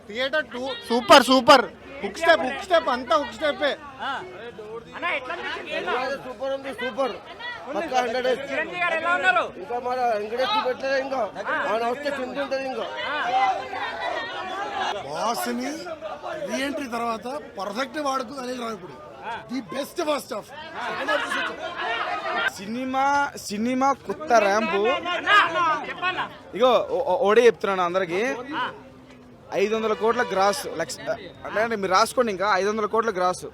Theatre 2 super super. Hook step అంతా hook step. Super ఉంది, super. పక్కా 100 ఇంకా మన వెంకటేష్ పెట్టలేదు. ఇంకా ఆయన వస్తే చింత ఉంటుంది. ఇంకా బాస్ని రీఎంట్రీ తర్వాత పర్ఫెక్ట్ వాడుకు Anil Ravipudi the best first half. సినిమా కొత్త ర్యాంపు. ఇగో ఓడే చెప్తున్నాను అందరికి, 500 కోట్ల గ్రాస్ అంటే మీరు రాసుకోండి. ఇంకా 500 కోట్ల గ్రాస్.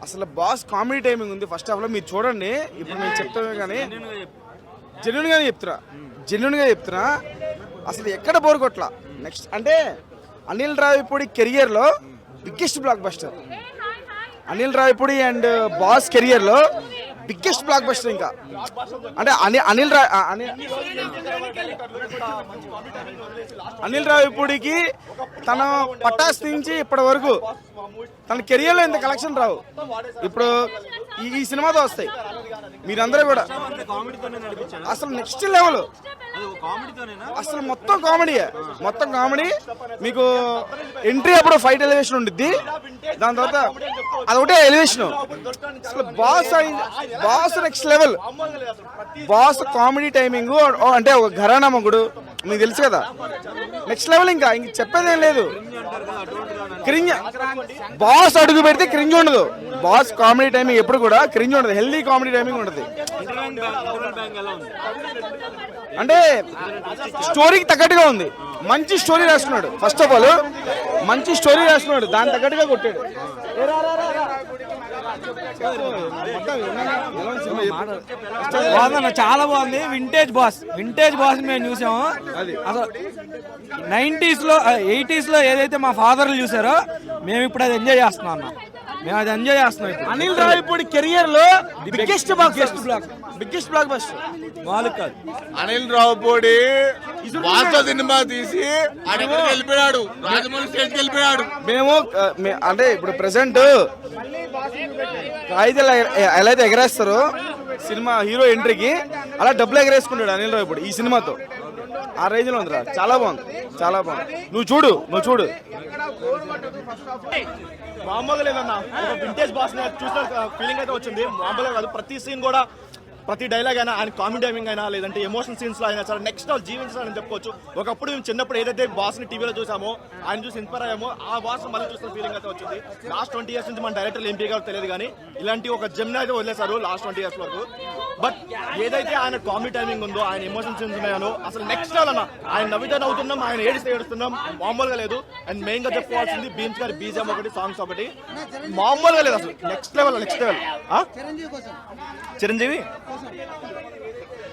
అసలు బాస్ కామెడీ టైమింగ్ ఉంది ఫస్ట్ హాఫ్ లో, మీరు చూడండి. ఇప్పుడు నేను చెప్తాను కానీ జెన్యున్ గా చెప్తున్నా అసలు ఎక్కడ బోర్ కొట్ల. నెక్స్ట్ అంటే అనిల్ రావిపూడి కెరియర్ లో biggest block buster. Anil Ravipudi and boss career లో బిగ్గెస్ట్ బ్లాక్ బస్టర్. ఇంకా అంటే అనిల్ రావిపూడికి తన పటాస్ నుంచి ఇప్పటి వరకు తన కెరియర్ లో ఇంత కలెక్షన్ రావు. ఇప్పుడు ఈ సినిమాతో వస్తాయి. మీరందరూ కూడా అసలు నెక్స్ట్ లెవెల్. అసలు మొత్తం కామెడీ. మీకు ఎంట్రీ అప్పుడు ఫైట్ ఎలివేషన్ ఉండిద్ది, దాని తర్వాత అదొకటే ఎలివేషన్. అసలు boss next level. Boss comedy timing అంటే ఒక ఘరానా మొగుడు మీకు తెలుసు కదా, నెక్స్ట్ లెవెల్. ఇంకా చెప్పేది ఏం లేదు. క్రింజ్ బాస్ అడుగు పెడితే క్రింజ్ ఉండదు. బాస్ కామెడీ టైమింగ్ ఎప్పుడు కూడా క్రింజ్ ఉండదు, హెల్దీ కామెడీ టైమింగ్ ఉంటుంది. అంటే స్టోరీకి తగ్గట్టుగా ఉంది. మంచి స్టోరీ రాసుకున్నాడు. ఫస్ట్ ఆఫ్ ఆల్ మంచి స్టోరీ రాసుకున్నాడు, దాని తగ్గట్టుగా కొట్టాడు. చాలా బాగుంది. వింటేజ్ బాస్ మేము చూసాము. అసలు 90s లో 80s లో ఏదైతే మా ఫాదర్లు చూసారో మేము ఇప్పుడు అది ఎంజాయ్ చేస్తున్నాం. అనిల్ రావిపూడి కెరియర్ లో బిగ్గెస్ట్ బ్లాక్ బస్టర్. వాళ్ళు కాదు, అనిల్ రావిపూడి సినిమా తీసి వెళ్ళిపోయాడు, రాజమౌళి స్టేజ్కి వెళ్ళిపోయాడు. మేము అంటే ఇప్పుడు ప్రెసెంట్ కాయిదాలు ఎలా అయితే ఎగరేస్తారో సినిమా హీరో ఎంట్రీకి, అలా డబ్బులు ఎగరేసుకుంటాడు అనిల్ రావిపూడి ఈ సినిమాతో. ఆ రేంజ్ లో ఉందిరా. చాలా బాగుంది. నువ్వు చూడు. మామూలుగా లేదన్నా, ఒక వింటేజ్ బాస్ చూసిన ఫీలింగ్ అయితే వచ్చింది. మామూలుగా కాదు, ప్రతి సీన్ కూడా, ప్రతి డైలాగ్ అయినా, ఆయన కామెడీ టైమింగ్ అయినా, లేదంటే ఎమోషనల్ సీన్స్ లో అయినా సరే నెక్స్ట్ లెవెల్ జీవించాలని చెప్పుకోవచ్చు. ఒకప్పుడు మేము చిన్నప్పుడు ఏదైతే బాస్ ని టీవీలో చూసామో, ఆయన చూసి ఇన్స్పైర్ అయ్యామో, ఆ బాస్ మళ్ళీ చూసిన ఫీలింగ్ అయితే వచ్చింది. లాస్ట్ 20 years నుంచి మన డైరెక్టర్ ఎంపీ గారు తెలియదు కానీ ఇలాంటి ఒక జెమ్ని అయితే వదిలేశారు లాస్ట్ 20 years వరకు. బట్ ఏదైతే ఆయన కామెడీ టైమింగ్ ఉందో, ఆయన ఎమోషనల్ సీన్స్ ఉన్నాయో, అసలు నెక్స్ట్ లెవెల్ అన్న. ఆయన నవ్వితే నవ్వుతున్నాం, ఆయన ఏడిస్తే ఏడుస్తున్నాం, మామూలుగా లేదు. అండ్ మెయిన్ గా చెప్పుకోవాల్సింది బీమ్స్ గారి బీజం ఒకటి, సాంగ్స్ ఒకటి మామూలుగా లేదు. అసలు నెక్స్ట్ లెవెల్.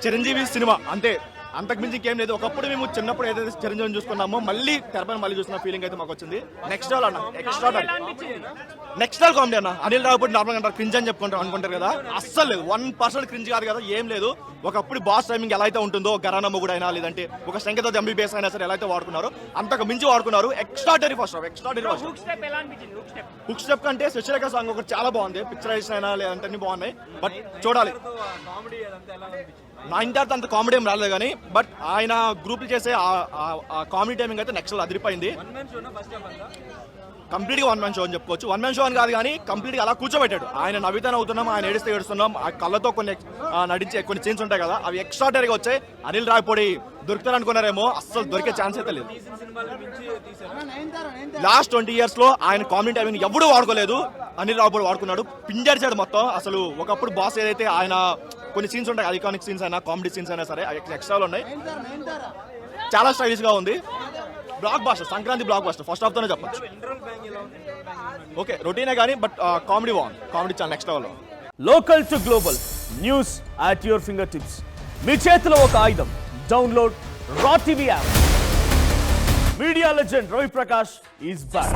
చిరంజీవి సినిమా అంతే, అంతకుమించి ఇంకేం లేదు. ఒకప్పుడు మేము చిన్నప్పుడు ఏదైతే చిరంజీవిని చూసుకున్నామో మళ్ళీ తెరపైన మళ్ళీ చూసిన ఫీలింగ్ అయితే మాకు వచ్చింది. నెక్స్ట్ లెవెల్ అన్న, నెక్స్ట్ లెవెల్ కామెడీ అన్న. అనిల్ రావిపూడి నార్మల్ అంటారు క్రింజ్ అని అనుకుంటారు కదా, అస్సలు లేదు. 1% క్రింజ్ కాదు కదా, ఏం లేదు. ఒకప్పుడు బాస్ టైమింగ్ ఎలా అయితే ఉంటుందో, గరానా మొగుడు అయినా లేదంటే ఒక శంకతో ఎంబీబీఎస్ అయినా సరే ఎలా అయితే వాడుకున్నారో అంతకు మించి వాడుకున్నారు. ఎక్స్ట్రాడనరీ ఫస్ట్ హుక్ స్టెప్ కంటే శశిరేఖ సాంగ్ ఒకటి చాలా బాగుంది. పిక్చరైజేషన్ అయినా లేదంటే అన్ని బాగున్నాయి. బట్ చూడాలి. నా ఇంటర్ అంత కామెడీ ఏం రాలేదు కానీ, బట్ ఆయన గ్రూపులు చేసే ఆ కామెడీ టైమింగ్ అయితే నెక్స్ట్ అదిరిపోయింది. కంప్లీట్ గా 1 man show అని చెప్పుకోవచ్చు. 1 man show అని కాదు కానీ కంప్లీట్ గా అలా కూర్చోబెట్టాడు. ఆయన నవ్వితే నవ్వుతున్నాం, ఆయన ఏడిస్తే ఏడుస్తున్నాం. ఆ కళ్ళతో నడించే కొన్ని సీన్స్ ఉంటాయి కదా, అవి ఎక్స్ట్రాడనరీగా వచ్చాయి. అనిల్ రావిపూడి దొరుకుతారు అనుకున్నారేమో, అస్సలు దొరికే ఛాన్స్ అయితే లేదు. లాస్ట్ 20 years లో ఆయన కామెడీ టైమింగ్ ఎవడూ వాడుకోలేదు, అనిల్ రావిపూడి వాడుకున్నాడు. పింజార్చాడు మొత్తం. అసలు ఒకప్పుడు బాస్ ఏదైతే ఆయన కొన్ని సీన్స్ ఉంటాయి, ఐకానిక్ సీన్స్ అయినా కామెడీ సీన్స్ అయినా సరే ఎక్స్ట్రాలు ఉన్నాయి. చాలా స్టైలిష్ గా ఉంది. Blockbuster, Sankranti blockbuster first half తోనే చెప్పచ్చు. ఓకే రొటీనే కానీ బట్ కామెడీ బాగుంది. కామెడీ చాలా next level. Local to global news at your fingertips. మీ చేతిలో ఒక ఆయుధం. డౌన్లోడ్ రా TV app. Media legend Ravi Prakash is back.